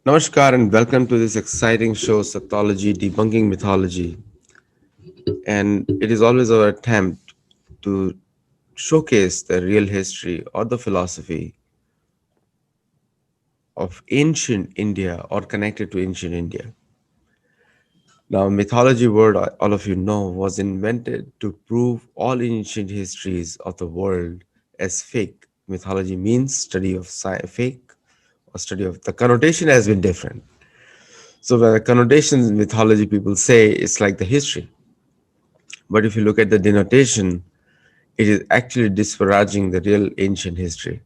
Namaskar and welcome to this exciting show, Sattology, Debunking Mythology. And it is always our attempt to showcase the real history or the philosophy of ancient India or connected to ancient India. Now, mythology word, all of you know, was invented to prove all ancient histories of the world as fake. Mythology means study of fake or study of the connotation has been different. So, when the connotations in mythology people say it's like the history. But if you look at the denotation, it is actually disparaging the real ancient history.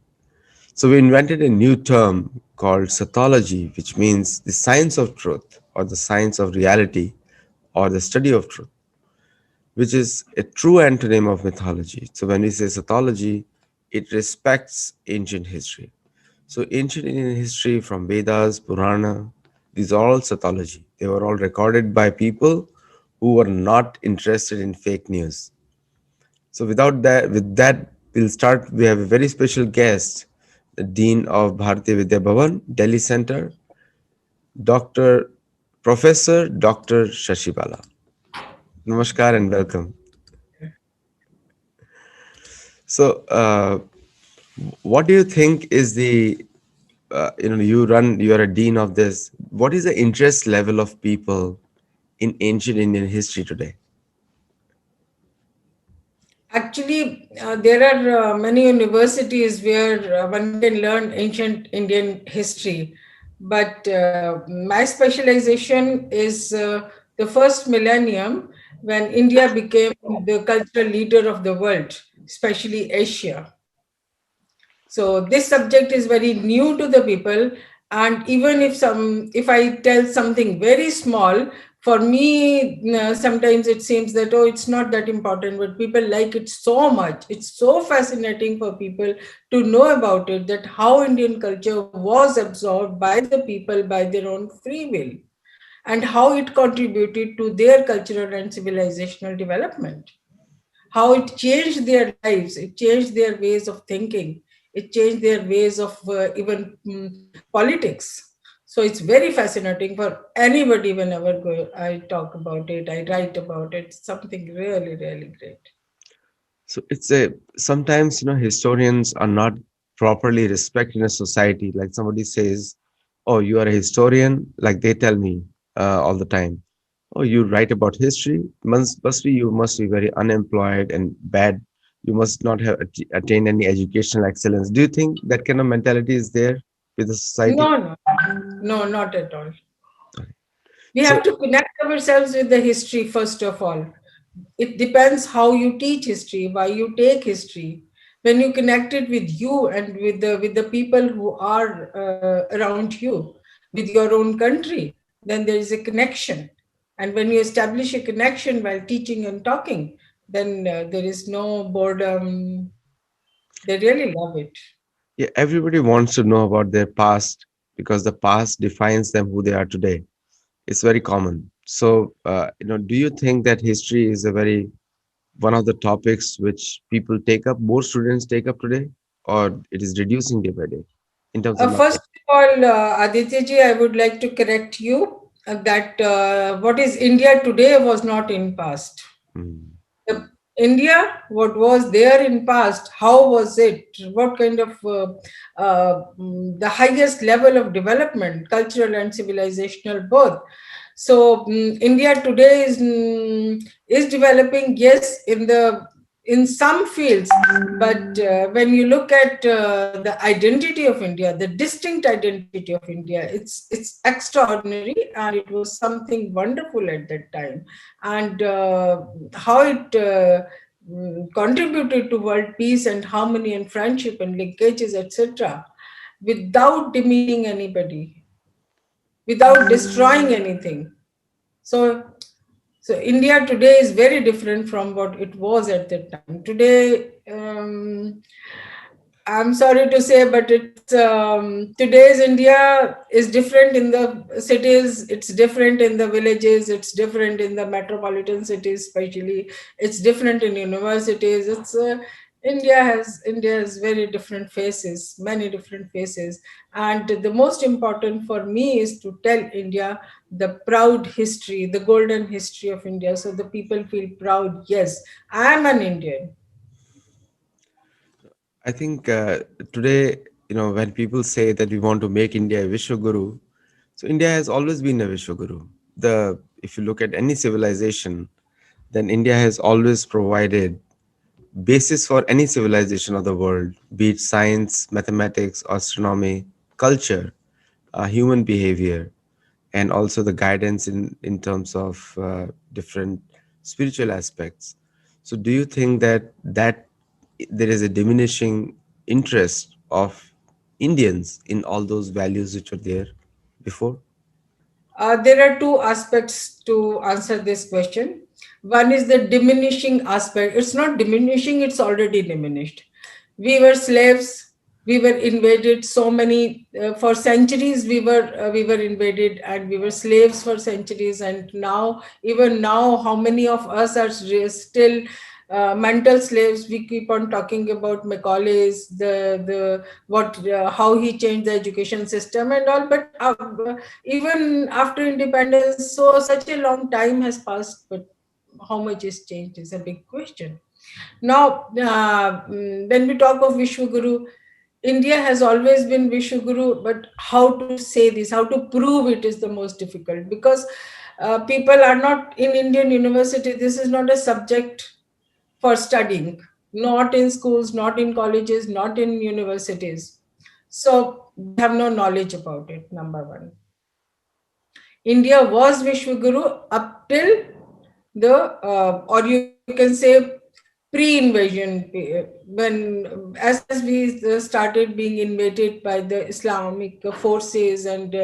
So we invented a new term called Sattology, which means the science of truth or the science of reality or the study of truth, which is a true antonym of mythology. So when we say Sattology, it respects ancient history. So ancient Indian history from Vedas, Purana, these are all Sattology. They were all recorded by people who were not interested in fake news. So with that, we'll start. We have a very special guest, the Dean of Bharatiya Vidya Bhavan, Delhi Center, Dr. Professor Dr. Shashibala. Namaskar and welcome. So, what do you think is you are a dean of this. What is the interest level of people in ancient Indian history today? Actually, there are many universities where one can learn ancient Indian history. But my specialization is the first millennium when India became the cultural leader of the world, especially Asia. So this subject is very new to the people, and even if I tell something very small, for me sometimes it seems that it's not that important, but people like it so much. It's so fascinating for people to know about it, that how Indian culture was absorbed by the people by their own free will, and how it contributed to their cultural and civilizational development, how it changed their lives, it changed their ways of thinking, it changed their ways of even politics. So it's very fascinating for anybody. Whenever I talk about it, I write about it. It's something really, really great. So it's a sometimes historians are not properly respected in a society. Like somebody says, "Oh, you are a historian," like they tell me all the time. "Oh, you write about history. Must be you must be very unemployed and bad. You must not have attained any educational excellence." Do you think that kind of mentality is there with the society? No, no, no, not at all. We So have to connect ourselves with the history first of all. It depends how you teach history, why you take history. When you connect it with you and with the people who are around you, with your own country, then there is a connection. And when you establish a connection while teaching and talking, then there is no boredom. They really love it. yeah, everybody wants to know about their past because the past defines them who they are today. It's very common. So, do you think that history is a very one of the topics which people take up, more students take up today, or it is reducing day by day in terms of knowledge? First of all, Aditya ji, I would like to correct you that what is India today was not in past. Hmm. The India, what was there in past, how was it? What kind of the highest level of development, cultural and civilizational both. So India today is developing, yes, in some fields, but when you look at the identity of India, the distinct identity of India, it's extraordinary, and it was something wonderful at that time. And how it contributed to world peace and harmony and friendship and linkages, etc., without demeaning anybody, without destroying anything. So, so India today is very different from what it was at that time. Today, I'm sorry to say, but it's today's India is different in the cities. It's different in the villages. It's different in the metropolitan cities, especially. It's different in universities. India has very different faces, many different faces, and the most important for me is to tell India the proud history, the golden history of India, so the people feel proud. Yes, I am an Indian. I think today, when people say that we want to make India a Vishwaguru, so India has always been a Vishwaguru. If you look at any civilization, then India has always provided basis for any civilization of the world, be it science, mathematics, astronomy, culture, human behavior, and also the guidance in terms of different spiritual aspects. So do you think that there is a diminishing interest of Indians in all those values which were there before? There are two aspects to answer this question. One is the diminishing aspect. It's not diminishing, it's already diminished. We were slaves, we were invaded so many for centuries, we were invaded and we were slaves for centuries, and now, even now, how many of us are still mental slaves? We keep on talking about Macaulay's, the what how he changed the education system and all, but even after independence, so such a long time has passed, but how much is changed is a big question. Now, when we talk of Vishwaguru, India has always been Vishwaguru, but how to say this, how to prove it is the most difficult, because people are not in Indian university. This is not a subject for studying, not in schools, not in colleges, not in universities. So they have no knowledge about it, number one. India was Vishwaguru up till or you can say pre-invasion, as we started being invaded by the Islamic forces and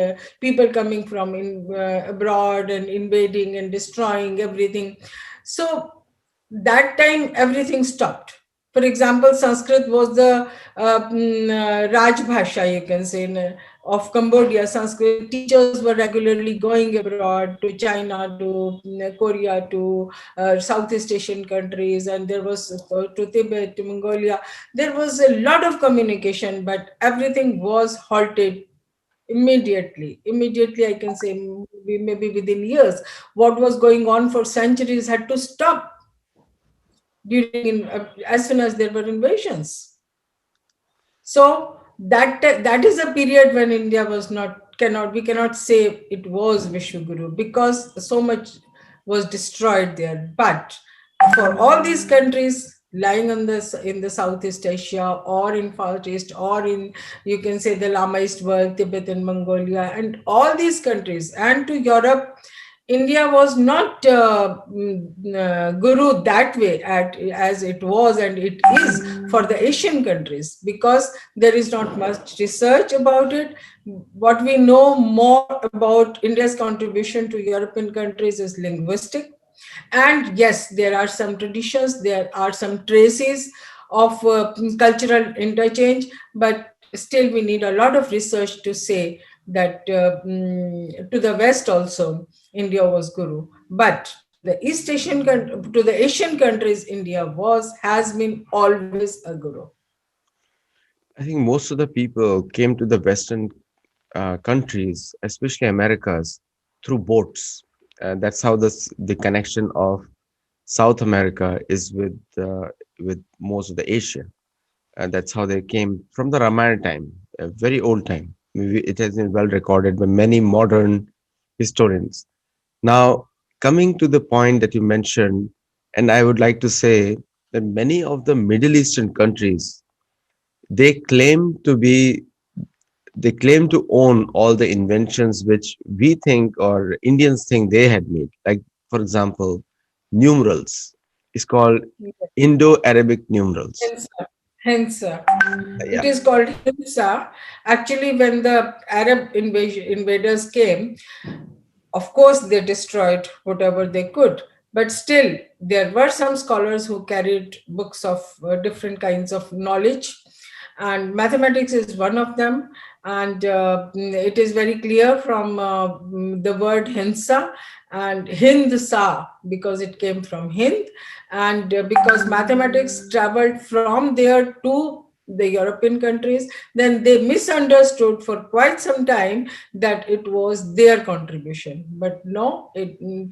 people coming from abroad and invading and destroying everything. So that time everything stopped. For example, Sanskrit was the Raj Bhasha, you can say, of Cambodia. Sanskrit teachers were regularly going abroad to China, to Korea, to Southeast Asian countries, and there was to Tibet, to Mongolia. There was a lot of communication, but everything was halted immediately. Immediately, I can say maybe within years. What was going on for centuries had to stop as soon as there were invasions. So that is a period when India was not cannot we cannot say it was Vishwaguru, because so much was destroyed there. But for all these countries lying on this in the Southeast Asia or in Far East or in, you can say, the Lamaist world, Tibet and Mongolia and all these countries, and to Europe, India was not guru that way as it was and it is for the Asian countries, because there is not much research about it. What we know more about India's contribution to European countries is linguistic. And yes, there are some traditions, there are some traces of cultural interchange, but still we need a lot of research to say that to the West also India was guru. But to the Asian countries, India has been always a guru. I think most of the people came to the Western countries, especially Americas, through boats. That's how the connection of South America is with most of the Asia. That's how they came from the Ramayana time, a very old time. Maybe it has been well recorded by many modern historians. Now, coming to the point that you mentioned, and I would like to say that many of the Middle Eastern countries, they claim to be they claim to own all the inventions which we think or Indians think they had made. Like, for example, numerals is called Indo-Arabic numerals. Himsa. Himsa. It Yeah, is called Himsa. Actually, when the Arab invaders came, of course, they destroyed whatever they could. But still, there were some scholars who carried books of different kinds of knowledge, and mathematics is one of them. and it is very clear from the word hinsa and Hind-sa, because it came from Hind, and because mathematics traveled from there to the European countries, then they misunderstood for quite some time that it was their contribution. But no,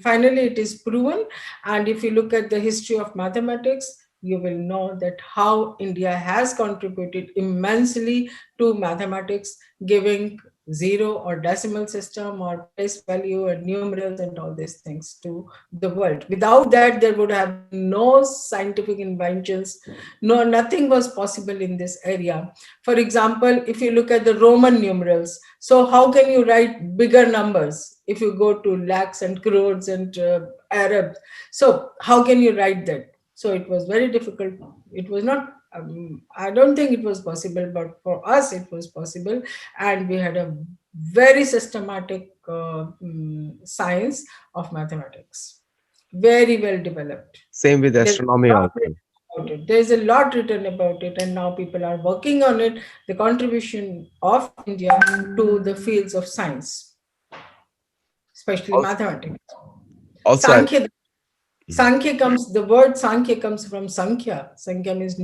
finally it is proven. And if you look at the history of mathematics, you will know that how India has contributed immensely to mathematics, giving zero or decimal system or place value and numerals and all these things to the world. Without that, there would have been no scientific inventions. No, nothing was possible in this area. For example, if you look at the Roman numerals, so how can you write bigger numbers if you go to lakhs and crores and Arab? So how can you write that? So it was very difficult. It was not, I don't think it was possible, but for us it was possible. And we had a very systematic science of mathematics, very well developed. Same with There's astronomy a lot also. written about it. There's a lot written about it, and now people are working on it. The contribution of India to the fields of science, especially Also, mathematics. also I, Sankhya, Sankhya comes, the word Sankhya comes from Sankhya. Sankhya means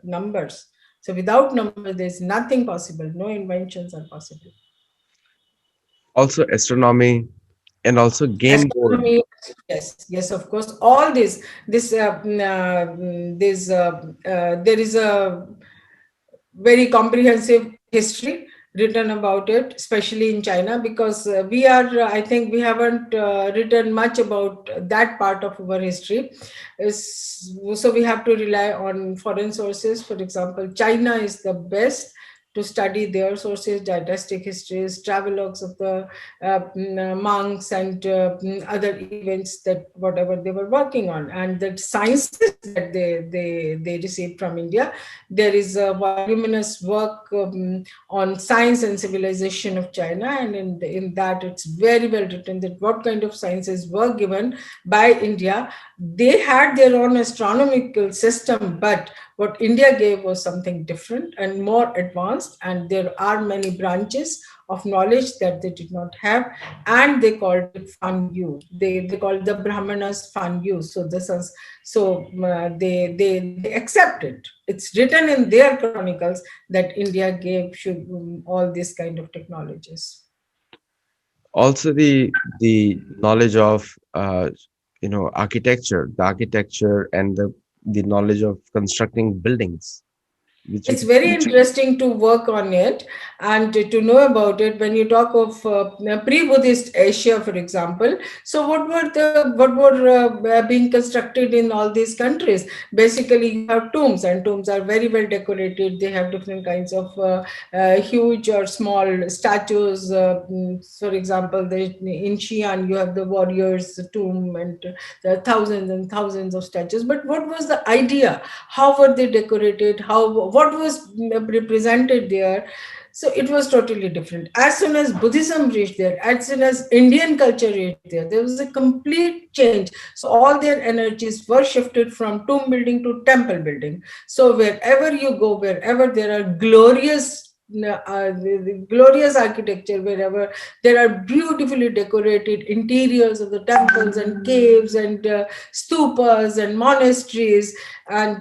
numbers. So without numbers, there's nothing possible. No inventions are possible. also astronomy and also game board. Astronomy, yes, yes, of course. All there is a very comprehensive history written about it, especially in China, because I think we haven't written much about that part of our history. So we have to rely on foreign sources. For example, China is the best to study their sources, didactic histories, travelogues of the monks, and other events, that whatever they were working on, and the sciences that they received from India. There is a voluminous work on science and civilization of China, and in that it's very well written that what kind of sciences were given by India. They had their own astronomical system, but what India gave was something different and more advanced, and there are many branches of knowledge that they did not have, and they called it fun yu. They called the Brahmanas fun yu. So this is they accept it. It's written in their chronicles that India gave should all these kind of technologies. Also the knowledge of architecture, the architecture and the knowledge of constructing buildings, which It's we very interesting to work on it and to know about it. When you talk of pre-Buddhist Asia, for example, so what were being constructed in all these countries? Basically, you have tombs, and tombs are very well decorated. They have different kinds of huge or small statues. For example, in Xi'an, you have the warriors' tomb, and there are thousands and thousands of statues. But what was the idea? How were they decorated? What was represented there? So it was totally different. As soon as Buddhism reached there, as soon as Indian culture reached there was a complete change. So all their energies were shifted from tomb building to temple building. So wherever you go, wherever there are the glorious architecture, wherever there are beautifully decorated interiors of the temples and caves and stupas and monasteries, and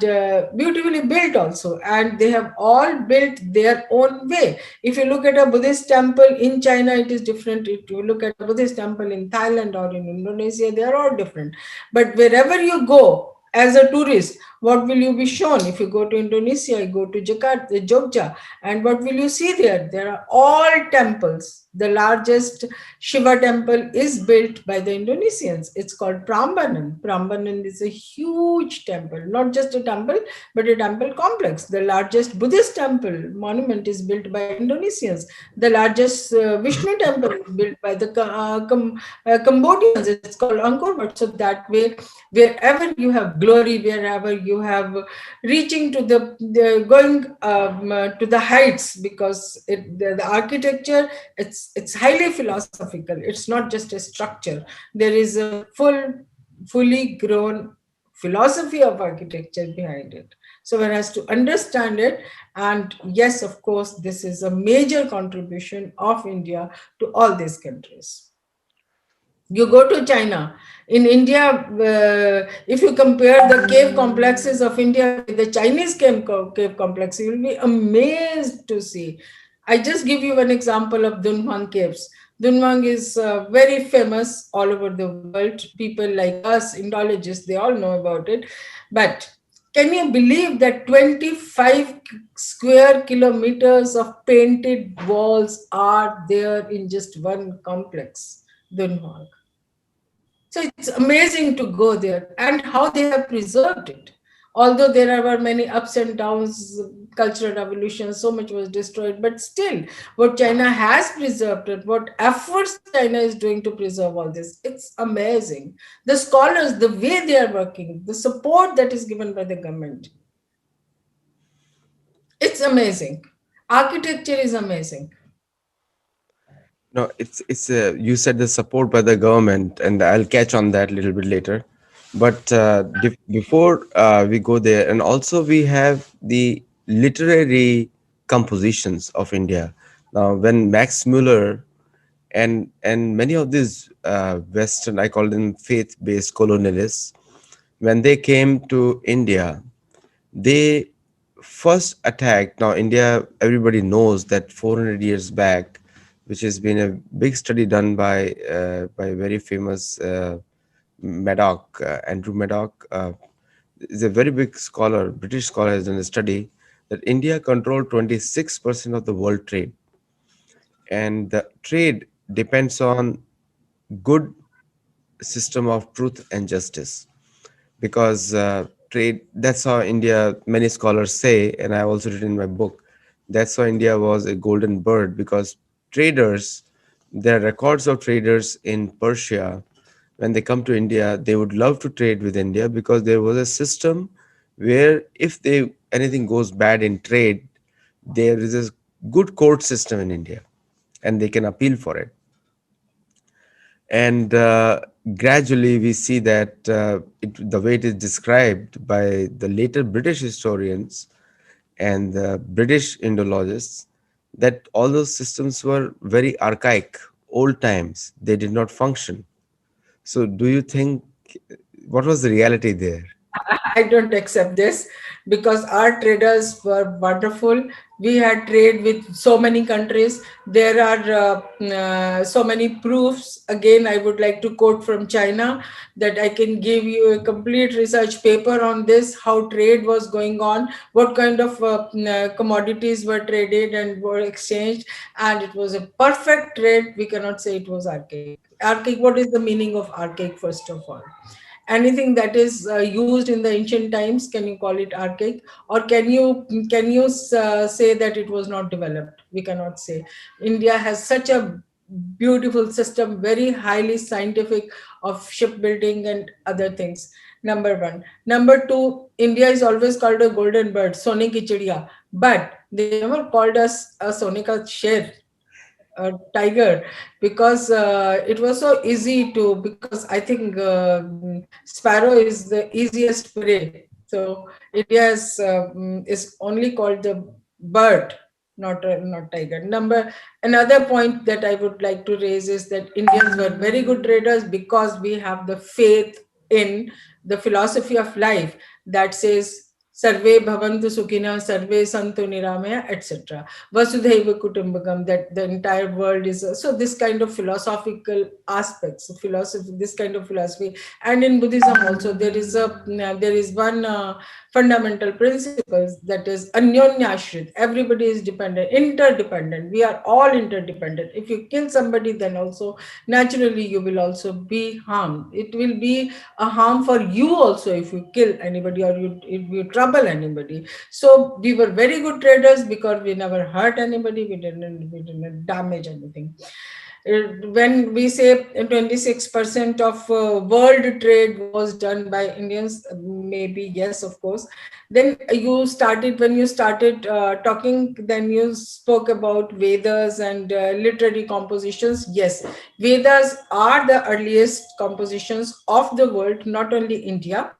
beautifully built also, and they have all built their own way. If you look at a Buddhist temple in China, it is different. If you look at a Buddhist temple in Thailand or in Indonesia, they are all different. But wherever you go as a tourist, what will you be shown? If you go to Indonesia, you go to Jakarta, Jogja, and what will you see there? There are all temples. The largest Shiva temple is built by the Indonesians. It's called Prambanan. Prambanan is a huge temple, not just a temple, but a temple complex. The largest Buddhist temple monument is built by Indonesians. The largest Vishnu temple is built by the Cambodians. It's called Angkor Wat. So that way, wherever you have glory, wherever you have reaching to the going to the heights, because the architecture, it's highly philosophical. It's not just a structure. There is a fully grown philosophy of architecture behind it. So one has to understand it. And yes, of course, this is a major contribution of India to all these countries. You go to China. In India, if you compare the cave complexes of India with the Chinese cave complex, you will be amazed to see. I just give you an example of Dunhuang caves. Dunhuang is very famous all over the world. People like us, Indologists, they all know about it. But can you believe that 25 square kilometers of painted walls are there in just one complex, Dunhuang? So it's amazing to go there and how they have preserved it. Although there were many ups and downs, cultural revolutions, so much was destroyed, but still, what China has preserved it, what efforts China is doing to preserve all this, it's amazing. The scholars, the way they are working, the support that is given by the government, it's amazing. Architecture is amazing. No, it's you said the support by the government, and I'll catch on that a little bit later. But before we go there, and also we have the literary compositions of India. Now, when Max Muller and many of these Western, I call them faith-based colonialists, when they came to India, they first attacked. Now, India, everybody knows that 400 years back, which has been a big study done by very famous Maddock, Andrew Maddock, is a very big scholar, British scholar, has done a study that India controlled 26% of the world trade, and the trade depends on good system of truth and justice, because trade, that's how India, many scholars say, and I also written in my book, that's why India was a golden bird, because traders, there are records of traders in Persia. When they come to India, they would love to trade with India because there was a system where if they anything goes bad in trade, there is a good court system in India and they can appeal for it. And gradually we see that the way it is described by the later British historians and the British Indologists, that all those systems were very archaic, old times, they did not function. So do you think, what was the reality there? I don't accept this because our traders were wonderful. We had trade with so many countries. There are so many proofs. Again, I would like to quote from China that I can give you a complete research paper on this, how trade was going on, what kind of commodities were traded and were exchanged. And it was a perfect trade. We cannot say it was archaic. Archaic, what is the meaning of archaic, first of all? Anything that is used in the ancient times, can you call it archaic, or can you say that it was not developed? We cannot say. India has such a beautiful system, very highly scientific, of shipbuilding and other things. Number one. Number two, India is always called a golden bird, sone ki chidiya, but they never called us a sone ka sher, a tiger, because it was so easy to, because I think sparrow is the easiest prey. So India is only called the bird, not tiger. Another point that I would like to raise is that Indians were very good traders because we have the faith in the philosophy of life that says Sarve Bhavantu Sukhina, Sarve Santu Niramaya, etc. Vasudhaiva Kutumbakam, that the entire world is. So, this kind of philosophical aspects, philosophy, this kind of philosophy. And in Buddhism also, there is one fundamental principle that is Anyonya Ashrit. Everybody is dependent, interdependent. We are all interdependent. If you kill somebody, then also naturally you will also be harmed. It will be a harm for you also if you kill anybody or if you trouble anybody. So we were very good traders because we never hurt anybody, we didn't damage anything. When we say 26% of world trade was done by Indians, maybe yes, of course. Then when you started talking, then you spoke about Vedas and literary compositions. Yes, Vedas are the earliest compositions of the world, not only India,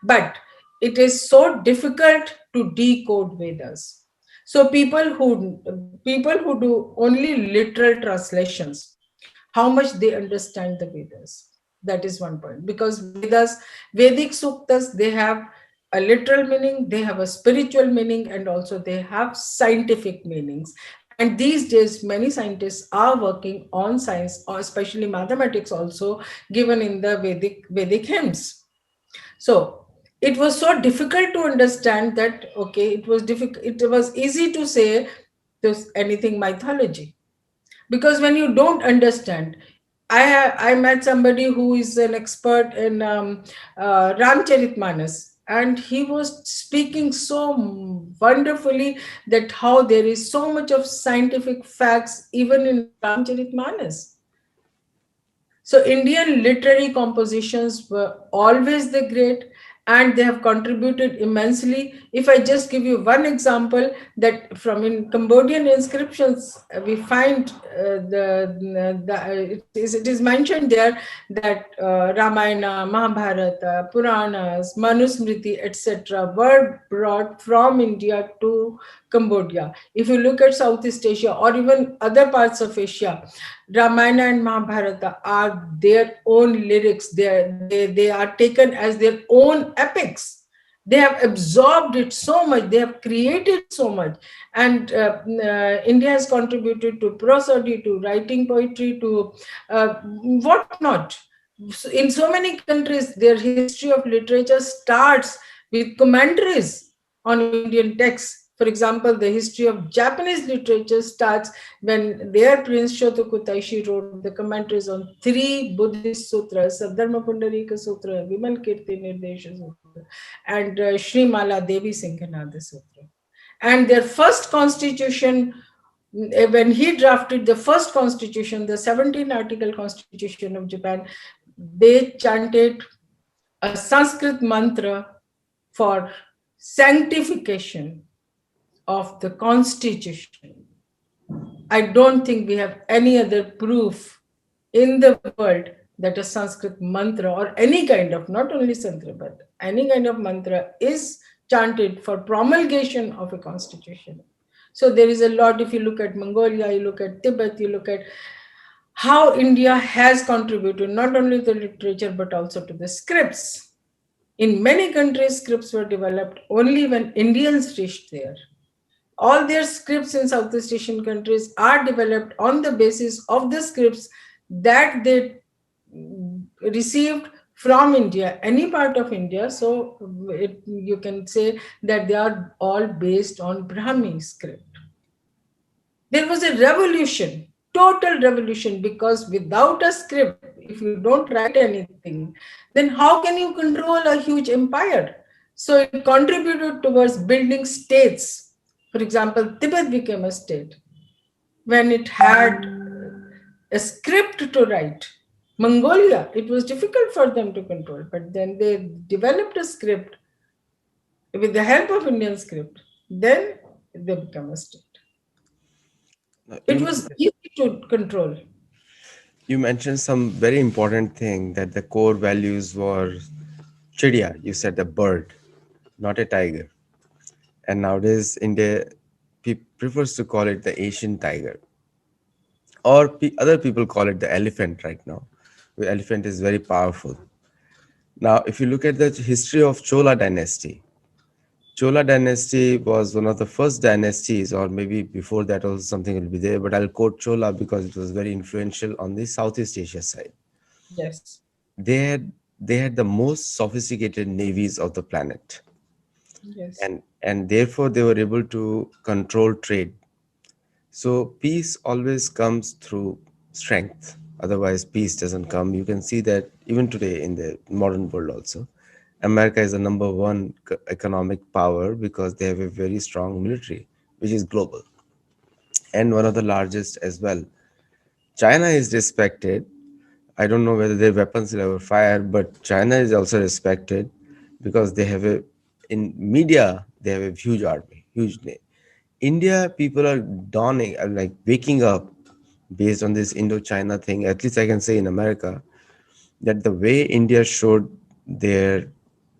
But it is so difficult to decode Vedas. So people who do only literal translations, how much they understand the Vedas. That is one point. Because Vedic suktas, they have a literal meaning, they have a spiritual meaning, and also they have scientific meanings. And these days, many scientists are working on science, or especially mathematics, also given in the Vedic hymns. So it was so difficult to understand that, okay, it was difficult. It was easy to say this anything mythology, because when you don't understand, I met somebody who is an expert in Ramcharitmanas, and he was speaking so wonderfully that how there is so much of scientific facts even in Ramcharitmanas. So Indian literary compositions were always the great, and they have contributed immensely. If I just give you one example, that from in Cambodian inscriptions, we find it is mentioned there that Ramayana, Mahabharata, Puranas, Manusmriti, etc. were brought from India to Cambodia. If you look at Southeast Asia or even other parts of Asia, Ramayana and Mahabharata are their own lyrics. They are taken as their own epics. They have absorbed it so much. They have created so much. And India has contributed to prosody, to writing poetry, to what not. In so many countries, their history of literature starts with commentaries on Indian texts. For example, the history of Japanese literature starts when their prince Shotoku Taishi wrote the commentaries on three Buddhist sutras, Sadharma Pundarika Sutra, Vimal Kirti Nirdesha Sutra, and Sri Mala Devi Singhanada Sutra. And their first constitution, when he drafted the first constitution, the 17 article constitution of Japan, they chanted a Sanskrit mantra for sanctification of the constitution. I don't think we have any other proof in the world that a Sanskrit mantra or any kind of, not only Sanskrit, but any kind of mantra is chanted for promulgation of a constitution. So there is a lot. If you look at Mongolia, you look at Tibet, you look at how India has contributed not only to literature but also to the scripts. In many countries, scripts were developed only when Indians reached there. All their scripts in Southeast Asian countries are developed on the basis of the scripts that they received from India, any part of India. So you can say that they are all based on Brahmi script. There was a revolution, total revolution, because without a script, if you don't write anything, then how can you control a huge empire? So it contributed towards building states. For example, Tibet became a state when it had a script to write. Mongolia, it was difficult for them to control, but then they developed a script with the help of Indian script. Then they become a state. Now, It was easy to control. you mentioned some very important thing that the core values were chidiya. You said a bird, not a tiger. And nowadays, India prefers to call it the Asian tiger, or other people call it the elephant right now. The elephant is very powerful. Now, if you look at the history of Chola dynasty was one of the first dynasties, or maybe before that also something will be there, but I'll quote Chola because it was very influential on the Southeast Asia side. Yes. They had the most sophisticated navies of the planet, Yes. and therefore they were able to control trade. So peace always comes through strength. Otherwise, peace doesn't come. You can see that even today in the modern world also. America is the number one economic power because they have a very strong military, which is global, and one of the largest as well. China is respected. I don't know whether their weapons will ever fire, but China is also respected because they have in media, they have a huge army, huge name. India people are dawning, are like waking up based on this Indo-China thing. At least I can say in America that the way India showed their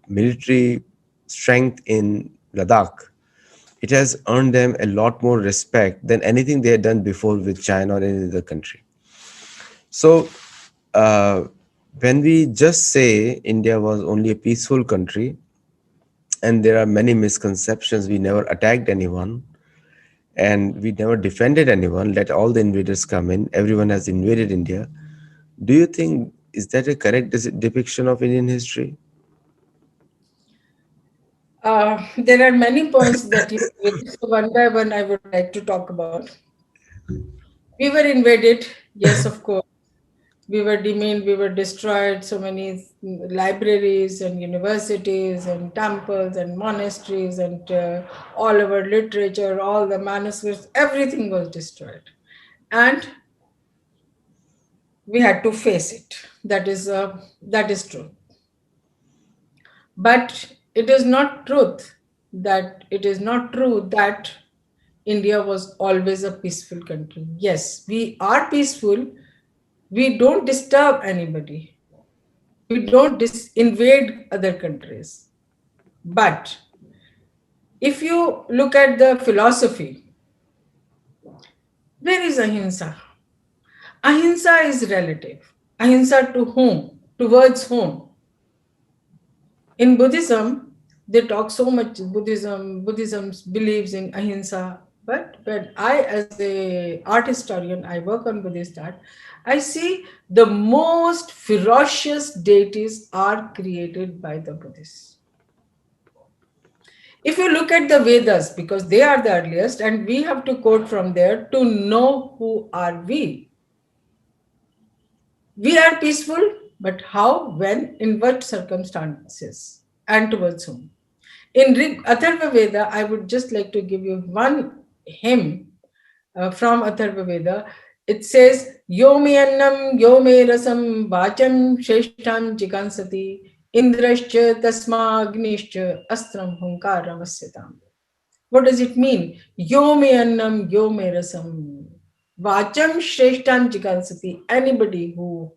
military strength in Ladakh, it has earned them a lot more respect than anything they had done before with China or any other country. So, uh, when we just say India was only a peaceful country, and there are many misconceptions, we never attacked anyone and we never defended anyone, let all the invaders come in, everyone has invaded India. Do you think is that a correct depiction of Indian history? There are many points that you raised. So one by one, I would like to talk about. We were invaded, yes, of course. We were demeaned, we were destroyed. So many libraries and universities and temples and monasteries and all our literature, all the manuscripts, everything was destroyed. And we had to face it. That is true. But it is not truth that it is not true that India was always a peaceful country. Yes, we are peaceful. We don't disturb anybody. We don't invade other countries. But if you look at the philosophy, where is ahimsa? Ahimsa is relative. Ahimsa to whom? Towards whom? In Buddhism, they talk so much. Buddhism believes in ahimsa. But when I, as a art historian, I work on Buddhist art, I see the most ferocious deities are created by the Buddhists. If you look at the Vedas, because they are the earliest, and we have to quote from there to know who are we. We are peaceful, but how, when, in what circumstances, and towards whom? In Atharva Veda, I would just like to give you one hymn from Atharva Veda. It says, Yo me annam, yo me rasam, vacham shreshtam jikansati, indrascha tasma agnischa, astram hunkaram asyatam. What does it mean? Yo me annam, yo me rasam. Vacham shreshtam jikansati. Anybody who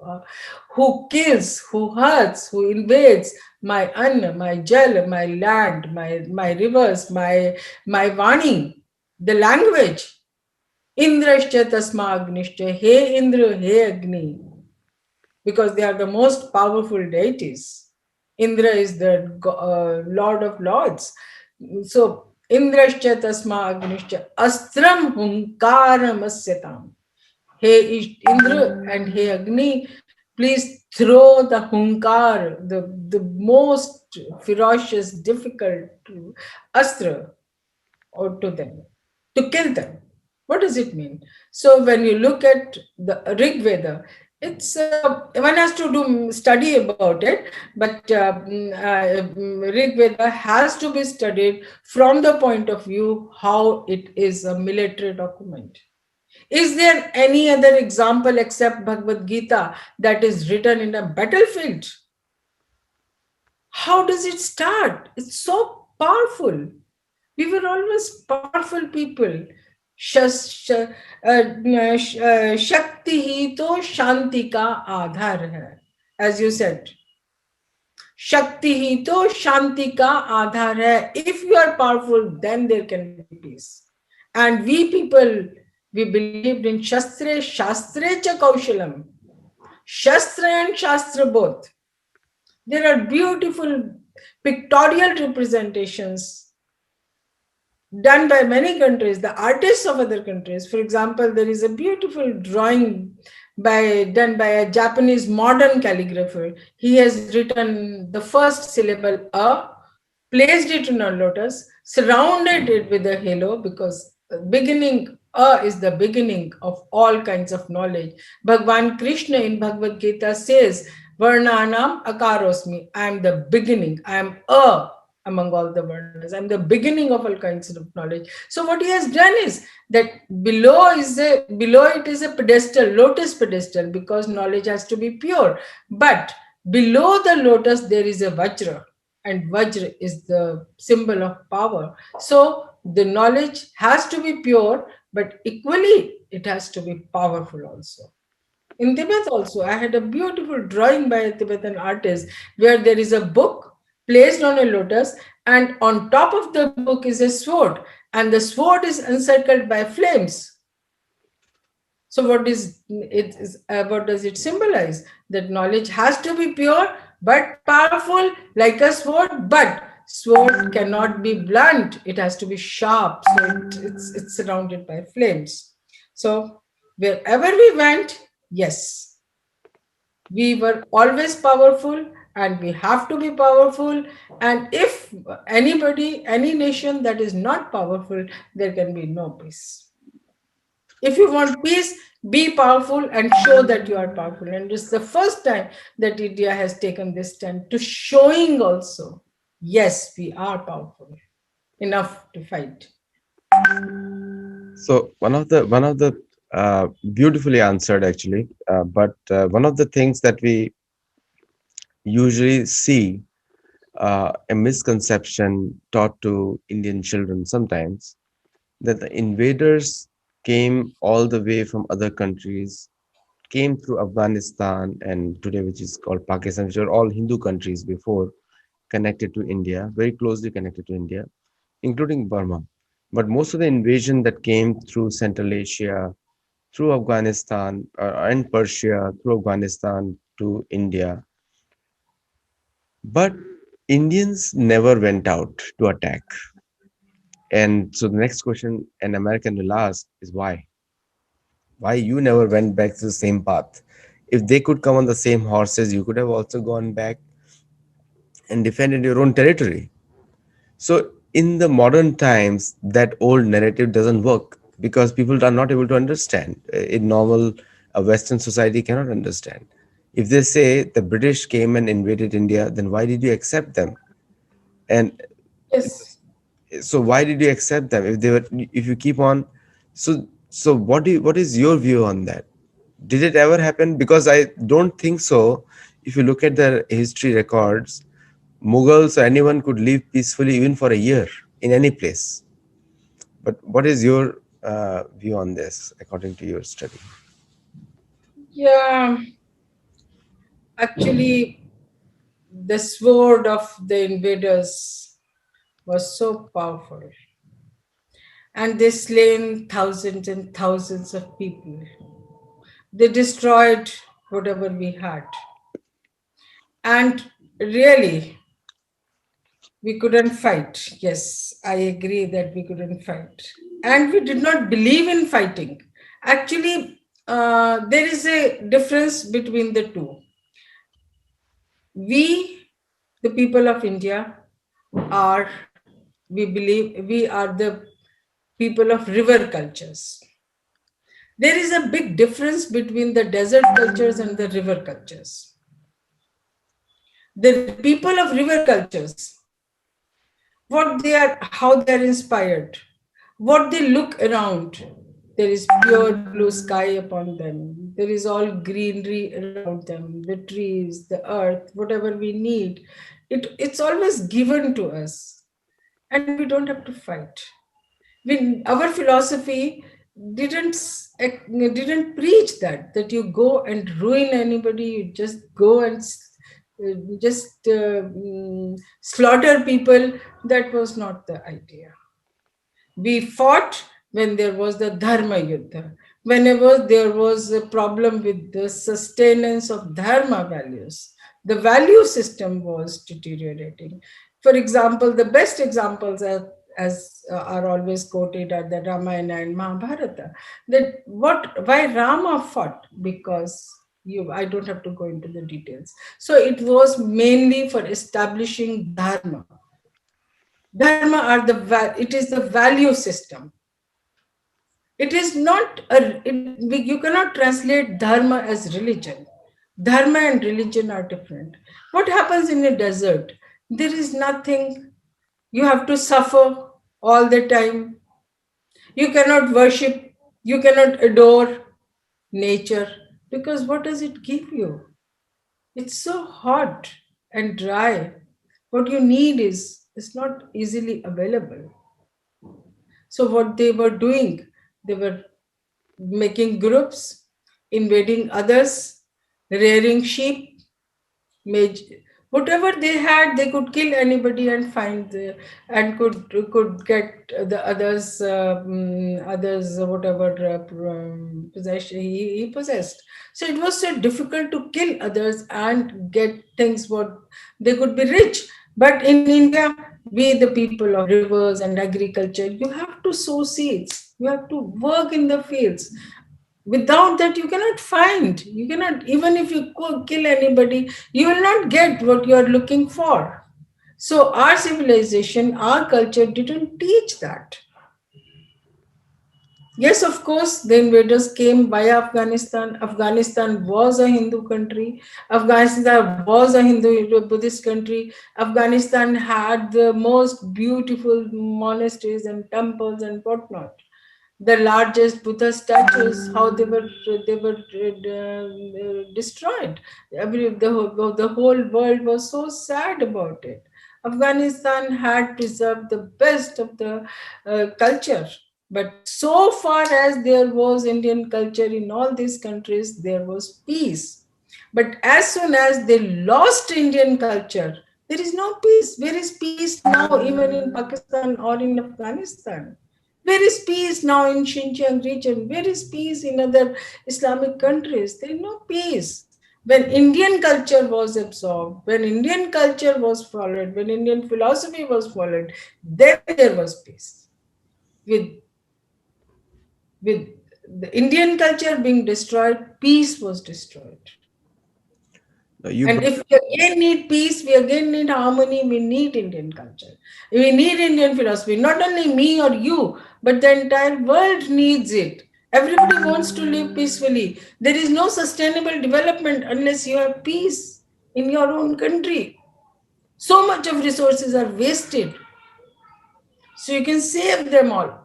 kills, who hurts, who invades my anna, my jal, my land, my rivers, my vani, the language. Indrashcha tasma agnishcha. Hey Indra, hey Agni. Because they are the most powerful deities. Indra is the Lord of Lords. So, Indrashcha tasma agnishcha astram hunkaram asyatam. Hey Indra and hey Agni, please throw the hunkar, the most ferocious, difficult astra, or to them, to kill them. What does it mean? So when you look at the Rig Veda, it's one has to do study about it, but Rig Veda has to be studied from the point of view how it is a military document. Is there any other example except Bhagavad Gita that is written in a battlefield? How does it start? It's so powerful. We were always powerful people. शक्ति ही तो शांति का आधार है. As you said, शक्ति ही तो शांति का आधार है. If you are powerful, then there can be peace. And we people, we believed in Shastre, Shastre cha Kaushalam. Shastra and Shastra both. There are beautiful pictorial representations done by many countries, the artists of other countries. For example, there is a beautiful drawing done by a Japanese modern calligrapher. He has written the first syllable A, placed it in a lotus, surrounded it with a halo, because beginning is the beginning of all kinds of knowledge. Bhagwan Krishna in Bhagavad Gita says, Varnanam akarosmi. I am the beginning. I am among all the varnas. I'm the beginning of all kinds of knowledge. So what he has done is that below it is a pedestal, lotus pedestal, because knowledge has to be pure. But below the lotus there is a vajra, and vajra is the symbol of power. So the knowledge has to be pure, but equally it has to be powerful also. In Tibet also, I had a beautiful drawing by a Tibetan artist where there is a book placed on a lotus, and on top of the book is a sword, and the sword is encircled by flames. So what does it symbolize? That knowledge has to be pure but powerful like a sword, but sword cannot be blunt. It has to be sharp. So it's surrounded by flames. So wherever we went, yes, we were always powerful, and we have to be powerful. And if any nation that is not powerful, there can be no peace. If you want peace, be powerful and show that you are powerful. And it's the first time that India has taken this stand to showing also, yes, we are powerful enough to fight. So one of the beautifully answered actually, but one of the things that we usually see, a misconception taught to Indian children sometimes, that the invaders came all the way from other countries, came through Afghanistan and today, which is called Pakistan, which are all Hindu countries before, connected to India, very closely connected to India, including Burma. But most of the invasion that came through Central Asia, through Afghanistan, and Persia, through Afghanistan to India. But Indians never went out to attack. And so the next question an American will ask is why? Why you never went back to the same path? If they could come on the same horses, you could have also gone back and defended your own territory. So in the modern times, that old narrative doesn't work because people are not able to understand. In normal Western society cannot understand. If they say the British came and invaded India, then why did you accept them? And Yes. so why did you accept them if they were, if you keep on, so what is your view on that? Did it ever happen? Because I don't think so. If you look at the history records, Mughals or anyone could live peacefully even for a year in any place. But what is your view on this according to your study? Yeah, actually, the sword of the invaders was so powerful, and they slain thousands and thousands of people. They destroyed whatever we had. And really, we couldn't fight. Yes, I agree that we couldn't fight. And we did not believe in fighting. Actually, there is a difference between the two. We, the people of India, are, we believe, we are the people of river cultures. There is a big difference between the desert cultures and the river cultures. The people of river cultures, what they are, how they are inspired, what they look around. There is pure blue sky upon them. There is all greenery around them, the trees, the earth, whatever we need. It's always given to us, and we don't have to fight. Our philosophy didn't preach that you go and ruin anybody. You just go and just slaughter people. That was not the idea. We fought when there was the Dharma Yuddha, whenever there was a problem with the sustenance of Dharma values. The value system was deteriorating. For example, the best examples are always quoted are the Ramayana and Mahabharata. Why Rama fought? Because I don't have to go into the details. So it was mainly for establishing Dharma. Dharma it is the value system. It is not you cannot translate dharma as religion. Dharma and religion are different. What happens in a desert? There is nothing. You have to suffer all the time. You cannot worship, you cannot adore nature, because what does it give you? It's so hot and dry. What you need is not easily available. So what they were doing, they were making groups, invading others, rearing sheep. Maj- whatever they had, they could kill anybody and find and could get the others whatever possession he possessed. So it was so difficult to kill others and get things what they could be rich. But in India, we the people of rivers and agriculture, you have to sow seeds, you have to work in the fields. Without that, you cannot find, you cannot, even if you kill anybody, you will not get what you are looking for. So our civilization, our culture didn't teach that. Yes, of course, the invaders came via Afghanistan. Afghanistan was a Hindu country. Afghanistan was a Hindu Buddhist country. Afghanistan had the most beautiful monasteries and temples and whatnot. The largest Buddha statues, how they were destroyed. The whole world was so sad about it. Afghanistan had preserved the best of the culture, but so far as there was Indian culture in all these countries, there was peace. But as soon as they lost Indian culture, there is no peace. Where is peace now, even in Pakistan or in Afghanistan? Where is peace now in Xinjiang region? Where is peace in other Islamic countries? There is no peace. When Indian culture was absorbed, when Indian culture was followed, when Indian philosophy was followed, then there was peace. With with the Indian culture being destroyed, peace was destroyed. Now, you And brought if we again need peace, we again need harmony, we need Indian culture. We need Indian philosophy. Not only me or you, but the entire world needs it. Everybody wants to live peacefully. There is no sustainable development unless you have peace in your own country. So much of resources are wasted. So you can save them all.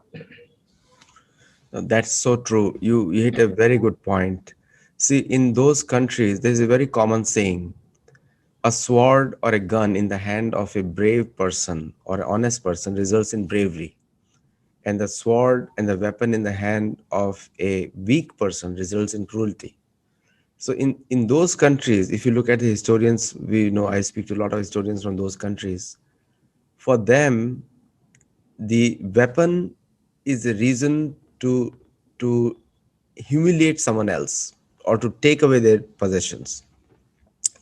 That's so true. You hit a very good point. See, in those countries, there's a very common saying: a sword or a gun in the hand of a brave person or an honest person results in bravery, and the sword and the weapon in the hand of a weak person results in cruelty. So in those countries, if you look at the historians, we know I speak to a lot of historians from those countries. For them, the weapon is a reason to humiliate someone else or to take away their possessions.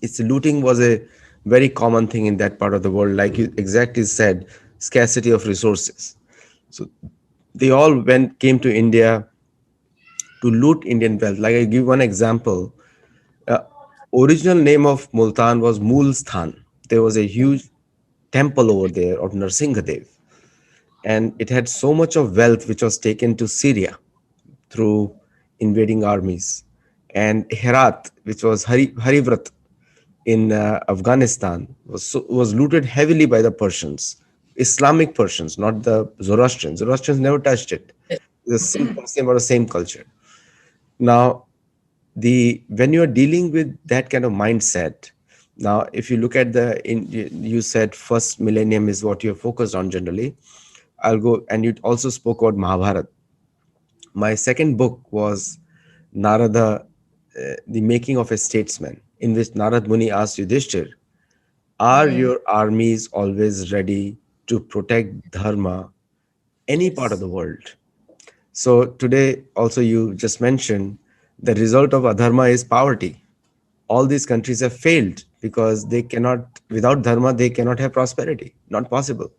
It's looting was a very common thing in that part of the world, like you exactly said, scarcity of resources. So they all went came to India to loot Indian wealth. Like I give one example. Uh, Original name of Multan was Mulsthan. There was a huge temple over there of Narsingadev, and it had so much of wealth which was taken to Syria through invading armies. And Herat, which was Harivrat in Afghanistan, was looted heavily by the Persians, Islamic Persians, not the Zoroastrians. Zoroastrians never touched it. The same culture. Now, the when you are dealing with that kind of mindset, now if you look at you said first millennium is what you're focused on generally. I'll go, and you also spoke about Mahabharata. My second book was Narada, The Making of a Statesman, in which Narad Muni asked Yudhishthir, are your armies always ready to protect Dharma any part of Yes. the world? So today, also you just mentioned the result of adharma is poverty. All these countries have failed because they cannot, without dharma, they cannot have prosperity. Not possible.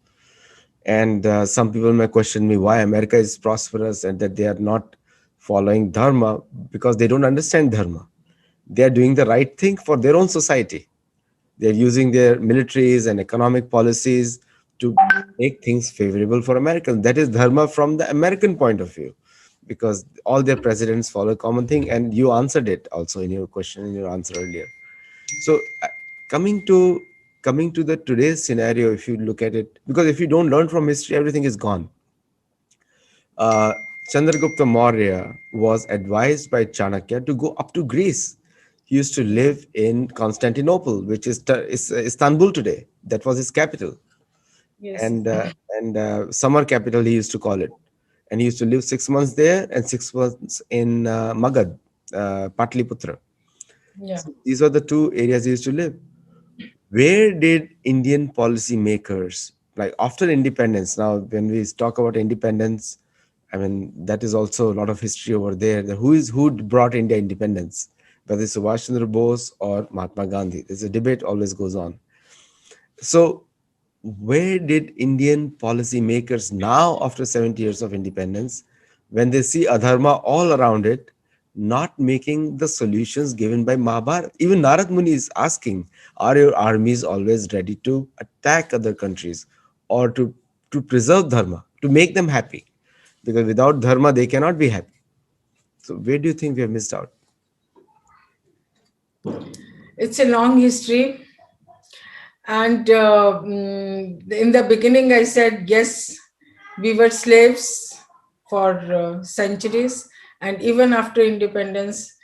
And some people may question me why America is prosperous and that they are not following dharma, because they don't understand dharma. They are doing the right thing for their own society. They're using their militaries and economic policies to make things favorable for Americans. That is dharma from the American point of view, because all their presidents follow a common thing. And you answered it also in your question, in your answer earlier. So coming to coming to the today's scenario, if you look at it, because if you don't learn from history, everything is gone. uh, Chandragupta Maurya was advised by Chanakya to go up to Greece. He used to live in Constantinople, which is Istanbul today. That was his capital, Yes. and summer capital he used to call it. And he used to live 6 months there and 6 months in Magad, Patliputra. Yeah. So these are the two areas he used to live. Where did Indian policymakers, like after independence, now when we talk about independence, I mean that is also a lot of history over there. Who brought India independence, whether it's Subhash Chandra Bose or Mahatma Gandhi. There's a debate always goes on. So where did Indian policymakers now, after 70 years of independence, when they see adharma all around it, not making the solutions given by Mahabharata? Even Narad Muni is asking, are your armies always ready to attack other countries or to preserve dharma, to make them happy? Because without dharma, they cannot be happy. So where do you think we have missed out? It's a long history. And in the beginning, I said, yes, we were slaves for centuries. And even after independence,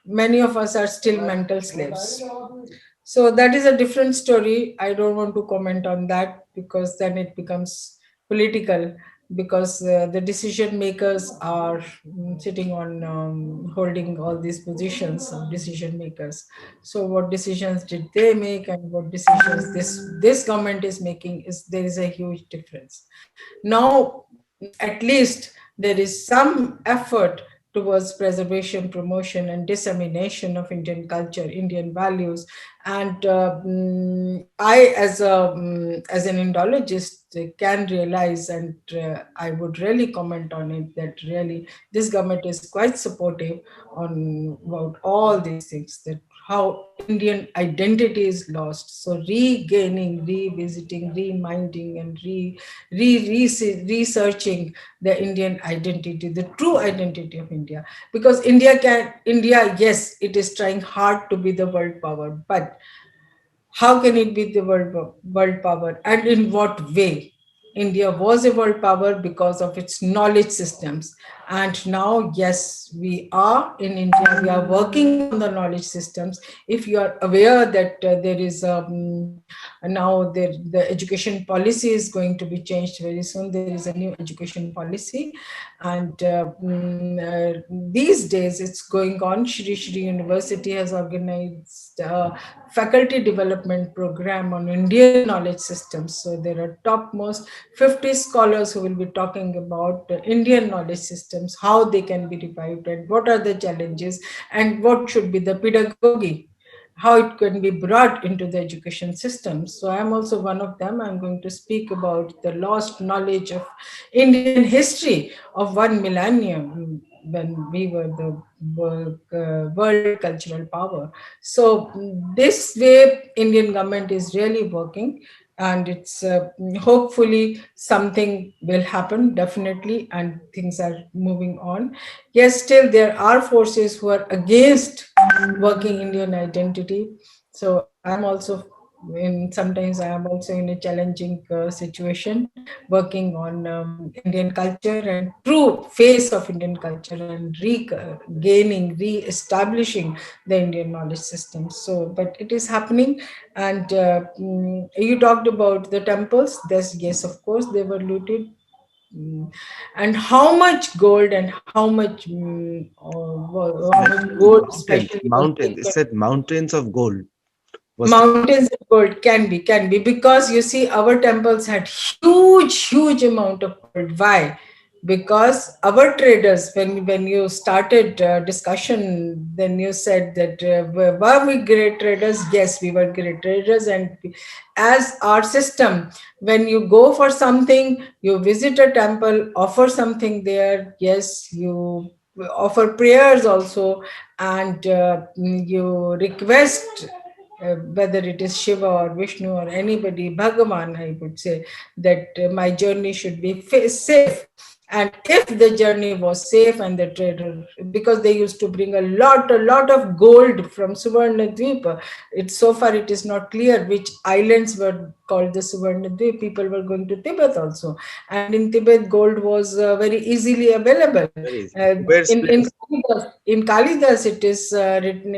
many of us are still mental slaves. So that is a different story. I don't want to comment on that because then it becomes political. Because the decision makers are sitting on holding all these positions of decision makers. So what decisions did they make and what decisions this government is making, is there is a huge difference. Now at least there is some effort towards preservation, promotion, and dissemination of Indian culture, Indian values. And I, as an Indologist, can realize, and I would really comment on it, that really this government is quite supportive on about all these things, that how Indian identity is lost. So regaining, revisiting, reminding, and researching the Indian identity, the true identity of India. Because India, yes, it is trying hard to be the world power, but how can it be the world power, and in what way? India was a world power because of its knowledge systems. And now, yes, we are in India, we are working on the knowledge systems. If you are aware that there is now the education policy is going to be changed very soon. There is a new education policy. And these days it's going on. Shri University has organized faculty development program on Indian knowledge systems. So there are topmost 50 scholars who will be talking about Indian knowledge systems, how they can be revived, and what are the challenges, and what should be the pedagogy, how it can be brought into the education system. So I'm also one of them. I'm going to speak about the lost knowledge of Indian history of 1 millennium, when we were the world cultural power. So this way, Indian government is really working, and it's hopefully something will happen definitely, and things are moving on. Yes, still there are forces who are against working Indian identity. So I am also sometimes I am also in a challenging situation, working on Indian culture and true face of Indian culture, and regaining, re-establishing the Indian knowledge system. So, but it is happening. And you talked about the temples. Yes, of course, they were looted. And how much gold and how much how much gold especially was Mountains. It taken. said mountains of gold was taken. Mountains of gold, can be, because you see our temples had huge amount of gold. Why? Because our traders, when you started discussion, then you said that were we great traders? Yes, we were great traders. And as our system, when you go for something, you visit a temple, offer something there. Yes, you offer prayers also. And you request, whether it is Shiva or Vishnu or anybody, Bhagavan, I would say, that my journey should be safe. And if the journey was safe, and the trader, because they used to bring a lot of gold from Suvarna Dweep. It's so far it is not clear which islands were called the Suvarna Dweep. People were going to Tibet also, and in Tibet gold was very easily available. Very easy. Uh, Where's in Kalidas, it is written.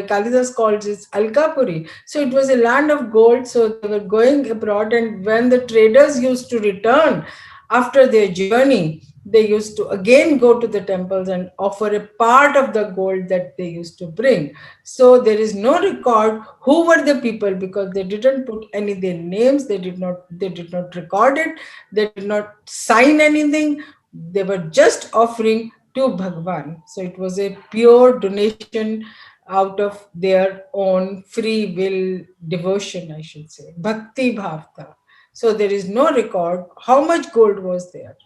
Kalidas calls it Alkapuri. So it was a land of gold. So they were going abroad, and when the traders used to return after their journey, they used to again go to the temples and offer a part of the gold that they used to bring. So there is no record who were the people, because they didn't put any their names, they did not record it, they did not sign anything. They were just offering to Bhagwan. So it was a pure donation out of their own free will, devotion, I should say, bhakti bhavta. So there is no record how much gold was there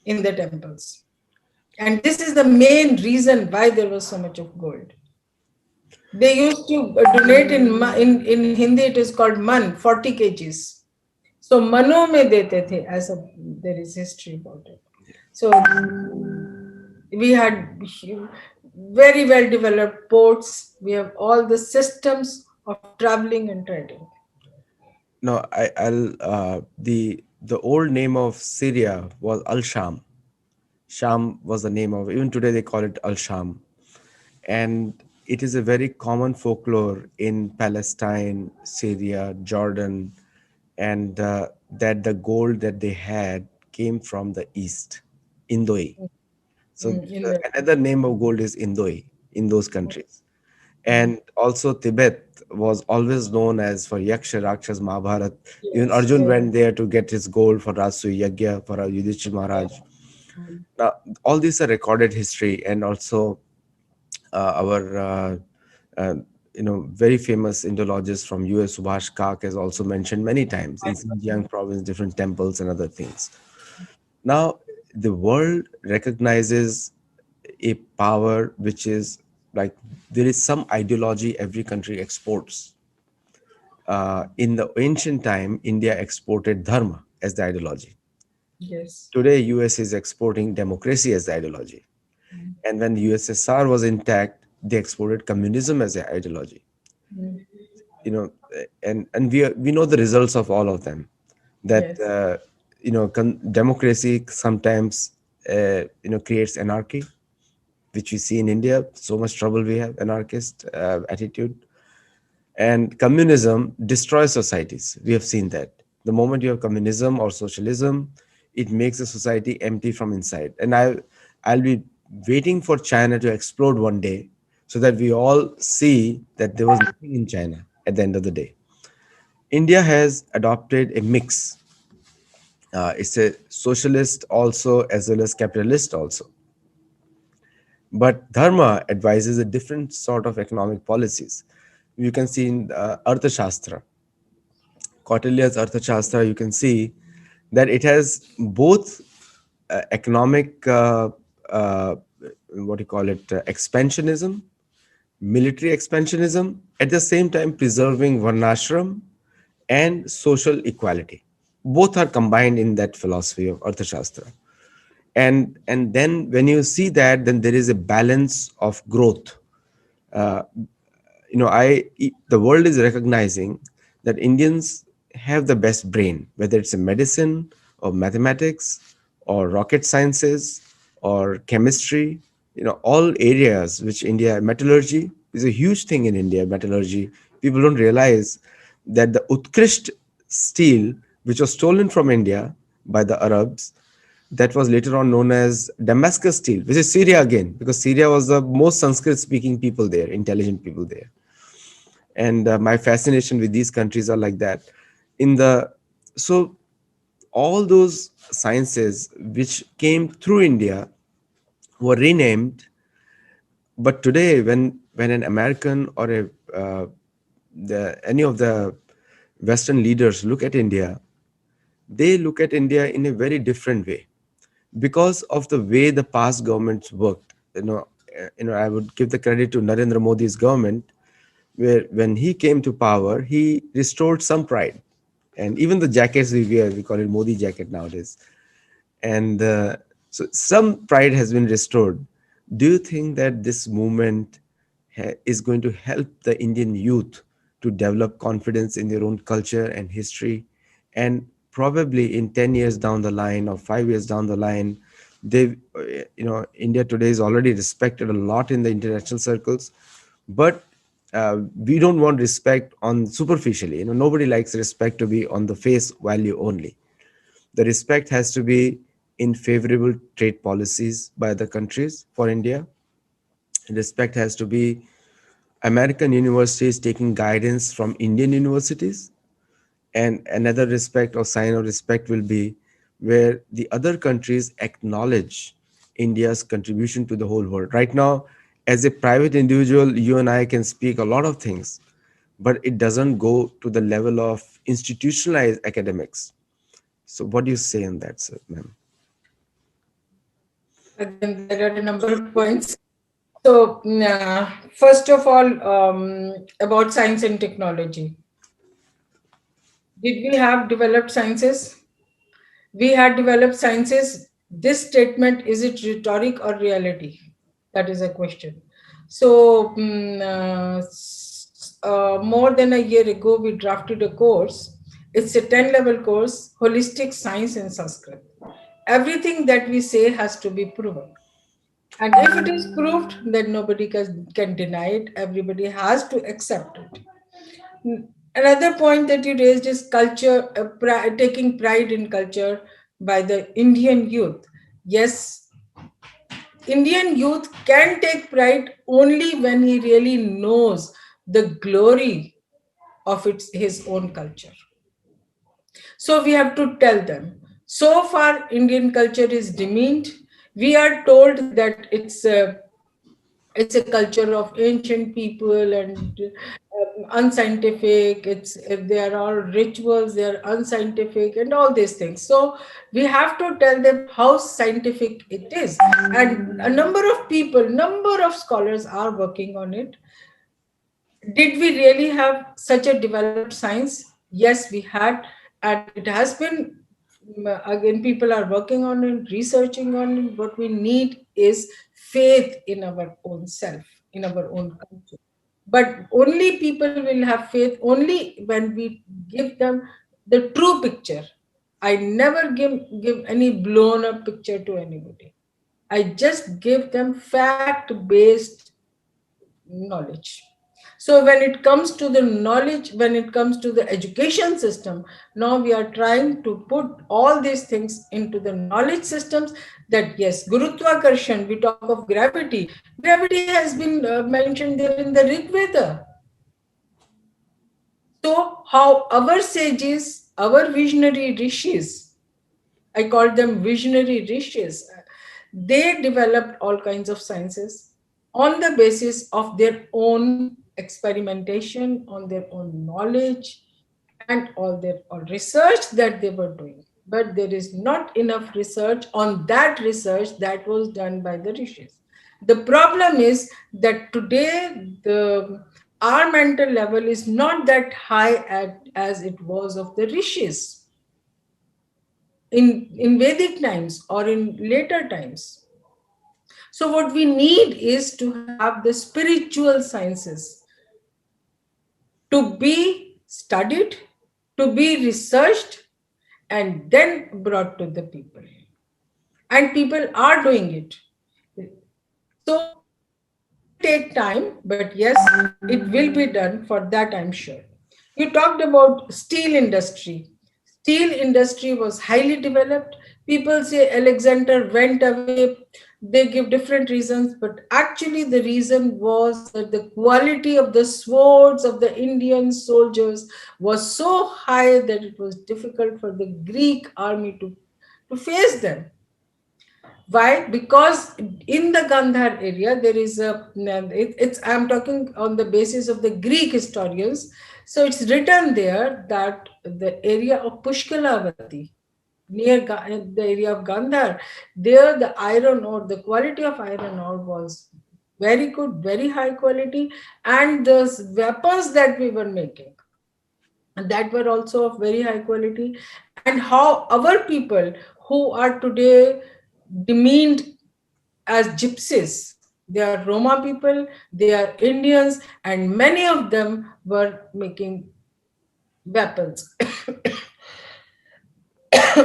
in the temples. And this is the main reason why there was so much of gold. They used to donate in Hindi it is called man, 40 kgs. So mano mein dete the, as a, there is history about it. So we had very well developed ports. We have all the systems of traveling and trading. No, the old name of Syria was Al Sham. Sham was the name of, even today they call it Al Sham. And it is a very common folklore in Palestine, Syria, Jordan, and that the gold that they had came from the east, Indoi. So In the another name of gold is Indoi in those countries. And also Tibet was always known as for Yaksha, Rakshas, Mahabharat. Even yes, Arjun went there to get his gold for Rasu Yagya for Yudhishthira Maharaj. Now, all these are recorded history, and also our uh, very famous Indologist from US, Subhash Kak, has also mentioned many times in Xinjiang province, different temples and other things. Now, the world recognizes a power which is like there is some ideology every country exports. In the ancient time, India exported Dharma as the ideology. yes. Today, US is exporting democracy as the ideology. And when the USSR was intact, they exported communism as an ideology. And we know the results of all of them. That Yes. democracy sometimes creates anarchy, which we see in India. So much trouble we have, anarchist attitude. And communism destroys societies. We have seen that. The moment you have communism or socialism, it makes a society empty from inside. And I'll be waiting for China to explode one day so that we all see that there was nothing in China at the end of the day. India has adopted a mix. It's a socialist also as well as capitalist also. But Dharma advises a different sort of economic policies. You can see in Arthashastra, Kautilya's Arthashastra, you can see that it has both economic, uh, what do you call it, expansionism, military expansionism, at the same time preserving Varnashram and social equality. Both are combined in that philosophy of Arthashastra. And then when you see that, then there is a balance of growth. uh, the world is recognizing that Indians have the best brain, whether it's in medicine or mathematics or rocket sciences or chemistry. All areas which India, metallurgy is a huge thing in India. Metallurgy, people don't realize that the Utkrisht steel, which was stolen from India by the Arabs, that was later on known as Damascus steel, which is Syria again, because Syria was the most Sanskrit speaking people there, intelligent people there. And my fascination with these countries are like that. In the So all those sciences which came through India were renamed. But today, when an American or any of the Western leaders look at India, they look at India in a very different way because of the way the past governments worked. I would give the credit to Narendra Modi's government, where when he came to power, he restored some pride. And even the jackets we wear, we call it Modi jacket nowadays. And so some pride has been restored. Do you think that this movement is going to help the Indian youth to develop confidence in their own culture and history? And probably in 10 years down the line or 5 years down the line, India today is already respected a lot in the international circles, but we don't want respect on superficially. Nobody likes respect to be on the face value only. The respect has to be in favorable trade policies by the countries for India. Respect has to be American universities taking guidance from Indian universities, and another respect or sign of respect will be where the other countries acknowledge India's contribution to the whole world. Right now, as a private individual, you and I can speak a lot of things, but it doesn't go to the level of institutionalized academics. So, what do you say on that, sir, ma'am? Again, there are a number of points. So, first of all, about science and technology. Did we have developed sciences? We had developed sciences. This statement, is it rhetoric or reality? That is a question. So, more than a year ago, we drafted a course. It's a 10-level course, Holistic Science in Sanskrit. Everything that we say has to be proven. And if it is proved, then nobody can deny it. Everybody has to accept it. Another point that you raised is culture, taking pride in culture by the Indian youth. Yes, Indian youth can take pride only when he really knows the glory of his own culture. So we have to tell them. So far, Indian culture is demeaned. We are told that it's a culture of ancient people and unscientific. It's they are all rituals, they are unscientific and all these things. So we have to tell them how scientific it is, and a number of people, number of scholars are working on it. Did we really have such a developed science? Yes, we had, and it has been. Again, people are working on it, researching on it. What we need is faith in our own self, in our own culture. But only people will have faith only when we give them the true picture. I never give any blown up picture to anybody. I just give them fact based knowledge. So when it comes to the knowledge, when it comes to the education system, now we are trying to put all these things into the knowledge systems. That yes, gurutwakarshan, we talk of gravity. Gravity has been mentioned there in the Rig Veda. So how our sages, our visionary rishis, I call them visionary rishis. They developed all kinds of sciences on the basis of their own experimentation, on their own knowledge, and all their all research that they were doing. But there is not enough research on that research that was done by the rishis. The problem is that today our mental level is not that high as it was of the rishis in Vedic times or in later times. So, what we need is to have the spiritual sciences to be studied, to be researched, and then brought to the people. And people are doing it. So, it will take time, but yes, it will be done. For that, I'm sure. You talked about steel industry. Steel industry was highly developed. People say Alexander went away. They give different reasons, but actually the reason was that the quality of the swords of the Indian soldiers was so high that it was difficult for the Greek army to face them. Why? Because in the Gandhar area, there is it's I'm talking on the basis of the Greek historians. So it's written there that the area of Pushkalavati, near the area of Gandhar, there the iron ore, the quality of iron ore was very good, very high quality, and the weapons that we were making, and that were also of very high quality. And how our people who are today demeaned as gypsies, they are Roma people, they are Indians, and many of them were making weapons.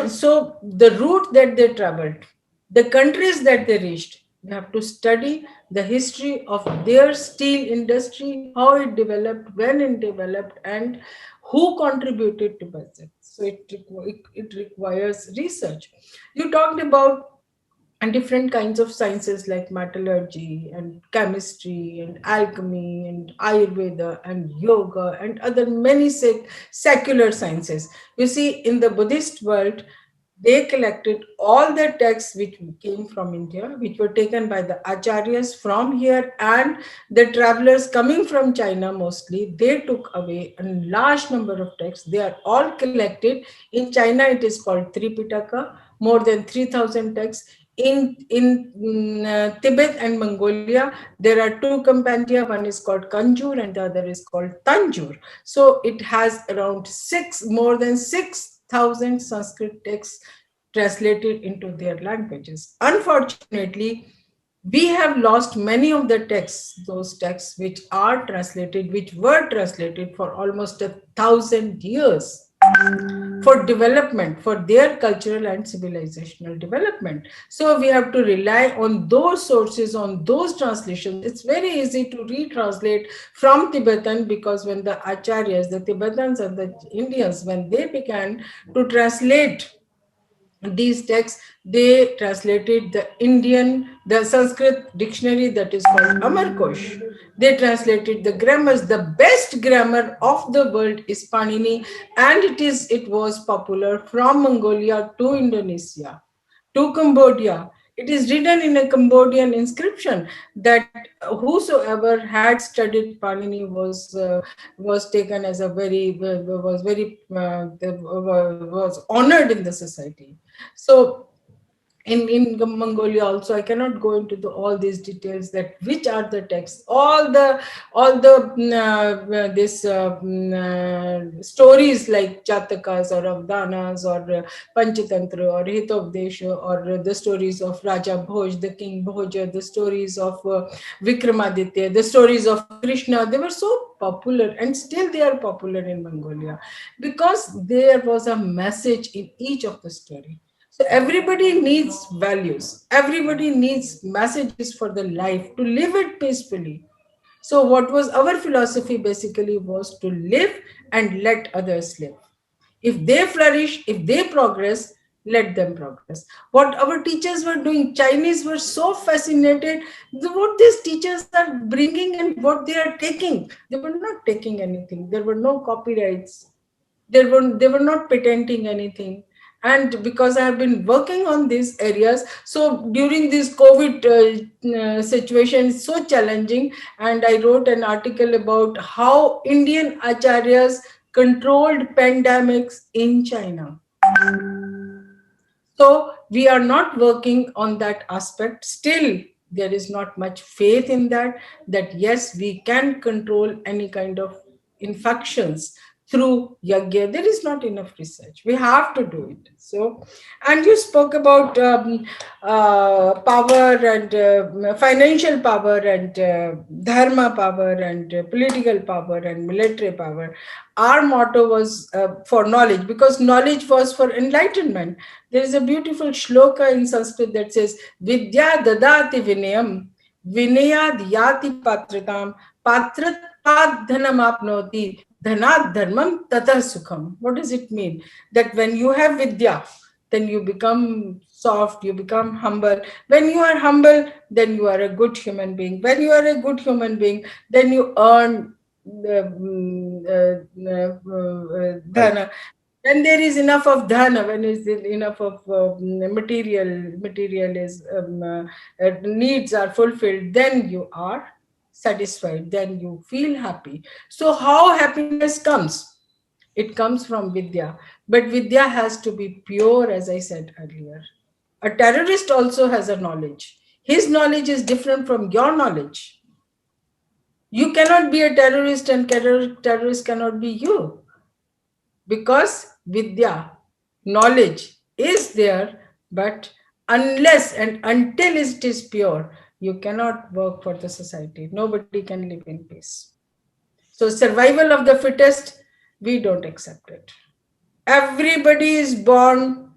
So the route that they traveled, the countries that they reached, you have to study the history of their steel industry, how it developed, when it developed, and who contributed to budget. So it requires research. You talked about and different kinds of sciences like metallurgy and chemistry and alchemy and ayurveda and yoga and other many secular sciences. You see, in the Buddhist world, they collected all the texts which came from India, which were taken by the acharyas from here, and the travelers coming from China mostly. They took away a large number of texts. They are all collected. In China, it is called Tripitaka, more than 3,000 texts. In Tibet and Mongolia, there are two compendia. One is called Kanjur and the other is called Tanjur. So it has around more than 6,000 Sanskrit texts translated into their languages. Unfortunately, we have lost many of the texts, those texts which are translated, which were translated for almost 1,000 years for development, for their cultural and civilizational development. So we have to rely on those sources, on those translations. It's very easy to retranslate from Tibetan, because when the acharyas, the Tibetans and the Indians, when they began to translate these texts, they translated the Sanskrit dictionary that is called Amarkosh. They translated the grammars. The best grammar of the world is Panini, and it was popular from Mongolia to Indonesia to Cambodia. It is written in a Cambodian inscription that whosoever had studied Panini was taken as a was honored in the society. So in Mongolia also, I cannot go into all these details that which are the texts, all the this stories like Jatakas or Avdanas or Panchatantra or Hitopdesha, or the stories of Raja Bhoj, the King Bhoja, the stories of Vikramaditya, the stories of Krishna. They were so popular, and still they are popular in Mongolia, because there was a message in each of the story. So everybody needs values. Everybody needs messages for the life to live it peacefully. So what was our philosophy basically was to live and let others live. If they flourish, if they progress, let them progress. What our teachers were doing, Chinese were so fascinated what these teachers are bringing and what they are taking. They were not taking anything. There were no copyrights. They were not patenting anything. And because I have been working on these areas, so during this COVID situation, it's so challenging, and I wrote an article about how Indian acharyas controlled pandemics in China. So we are not working on that aspect. Still, there is not much faith in that yes, we can control any kind of infections through yagya. There is not enough research. We have to do it. So, and you spoke about power and financial power and dharma power and political power and military power. Our motto was for knowledge, because knowledge was for enlightenment. There is a beautiful shloka in Sanskrit that says, Vidya dadati vinayam, vinayad yati patratam, patrat pad dhanam apnoti, dhanat dharmam tata sukham. What does it mean? That when you have vidya, then you become soft, you become humble. When you are humble, then you are a good human being. When you are a good human being, then you earn Right. dhana. When there is enough of dhana, when is enough of material is needs are fulfilled, then you are satisfied, then you feel happy. So how happiness comes? It comes from vidya, but vidya has to be pure, as I said earlier. A terrorist also has a knowledge. His knowledge is different from your knowledge. You cannot be a terrorist and terrorist cannot be you, because vidya, knowledge is there, but unless and until it is pure, you cannot work for the society. Nobody can live in peace. So survival of the fittest, we don't accept it. Everybody is born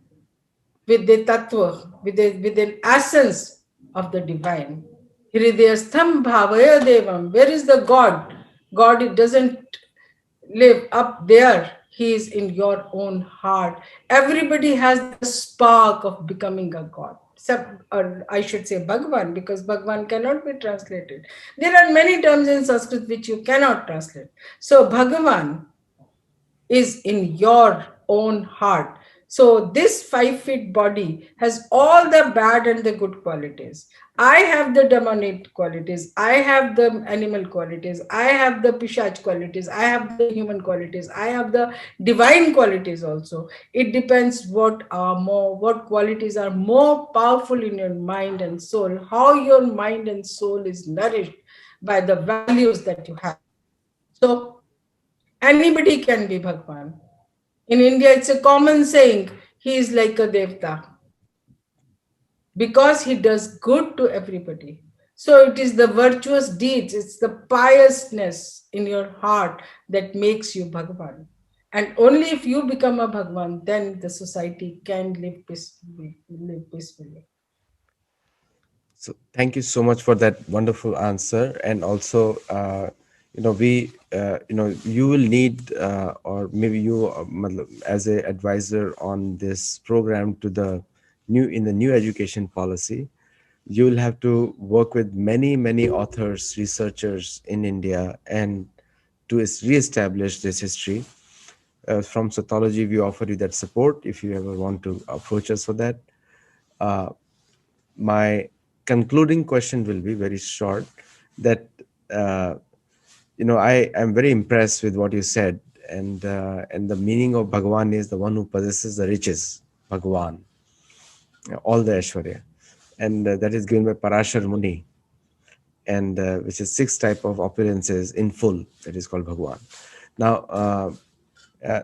with the tattva, with an essence of the divine. Hridayastham bhavaya devam. Where is the God? God, it doesn't live up there. He is in your own heart. Everybody has the spark of becoming a god, except, or I should say Bhagwan, because Bhagwan cannot be translated. There are many terms in Sanskrit which you cannot translate. So Bhagavan is in your own heart. So, this 5 feet body has all the bad and the good qualities. I have the demonic qualities, I have the animal qualities, I have the pishach qualities, I have the human qualities, I have the divine qualities also. It depends what qualities are more powerful in your mind and soul, how your mind and soul is nourished by the values that you have. So, anybody can be Bhagwan. In India, it's a common saying, he is like a devta because he does good to everybody. So it is the virtuous deeds, it's the piousness in your heart that makes you Bhagwan. And only if you become a Bhagwan, then the society can live peacefully. Live peacefully. So thank you so much for that wonderful answer. And also, you will need, or maybe you, as a advisor on this program to the new education policy, you will have to work with many authors, researchers in India, and to reestablish this history. From Sattology, we offer you that support if you ever want to approach us for that. Uh, my concluding question will be very short, that uh, I am very impressed with what you said, and the meaning of Bhagwan is the one who possesses the riches, Bhagwan, all the Aishwarya, and that is given by Parashar Muni, and which is six type of opulences in full, that is called Bhagwan. Now,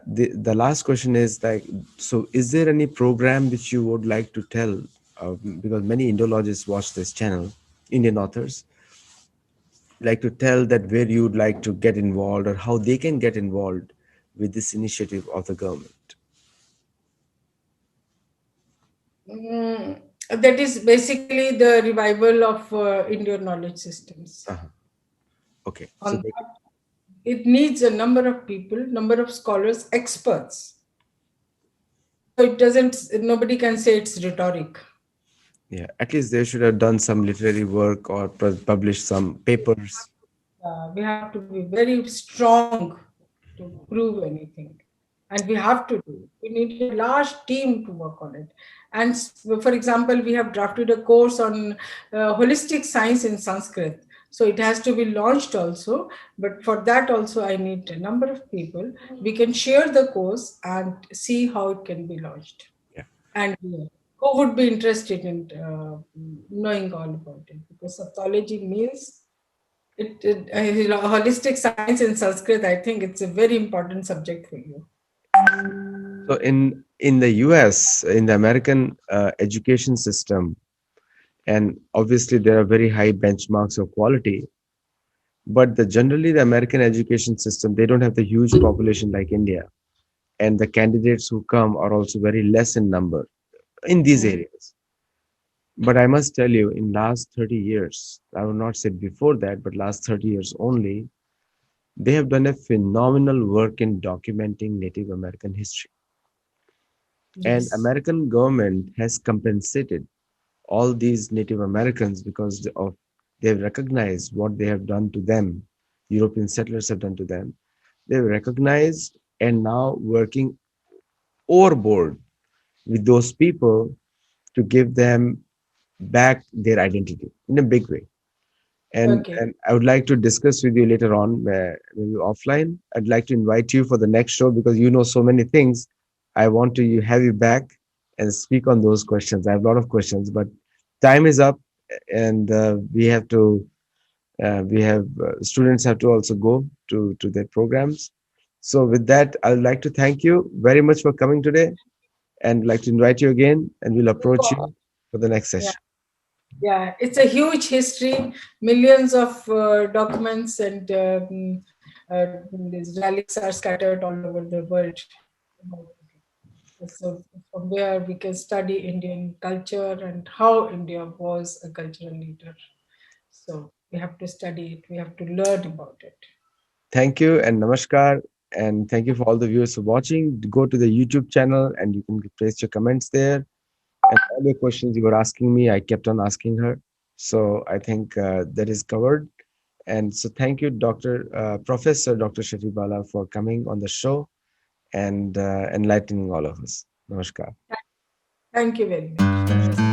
the last question is like, so is there any program which you would like to tell, because many Indologists watch this channel, Indian authors, like to tell that where you would like to get involved or how they can get involved with this initiative of the government? That is basically the revival of Indian knowledge systems. Uh-huh. Okay, On so that, it needs a number of people, number of scholars, experts. So it doesn't, nobody can say it's rhetoric. yeah, at least they should have done some literary work or published some papers. We have to be very strong to prove anything. And we have to do. We need a large team to work on it. And for example, we have drafted a course on holistic science in Sanskrit. So it has to be launched also. But for that also, I need a number of people. We can share the course and see how it can be launched. Yeah. And who would be interested in knowing all about it? Because Sattology means holistic science in Sanskrit. I think it's a very important subject for you. So in the US, in the American education system, and obviously there are very high benchmarks of quality, but generally the American education system, they don't have the huge population like India, and the candidates who come are also very less in number in these Mm. areas. But I must tell you, in last 30 years, I will not say before that, but last 30 years only, they have done a phenomenal work in documenting Native American history. And Yes. American government has compensated all these Native Americans because of they've recognized what they have done to them. European settlers have done to them. They've recognized and now working overboard with those people to give them back their identity in a big way. Okay. And I would like to discuss with you later on, maybe offline. I'd like to invite you for the next show because you know so many things. I want to have you back and speak on those questions. I have a lot of questions, but time is up, and we have students have to also go to their programs. So with that, I would like to thank you very much for coming today, and like to invite you again, and we'll approach you for the next Yeah. session. Yeah. It's a huge history, millions of documents and these relics are scattered all over the world. So from where we can study Indian culture and how India was a cultural leader. So we have to study it. We have to learn about it. Thank you and namaskar. And thank you for all the viewers for watching. Go to the YouTube channel and you can place your comments there. And all the questions you were asking me, I kept on asking her. So I think that is covered. And so thank you, Professor Dr. Shashibala, for coming on the show and enlightening all of us. Namaskar. Thank you very much. Namaste.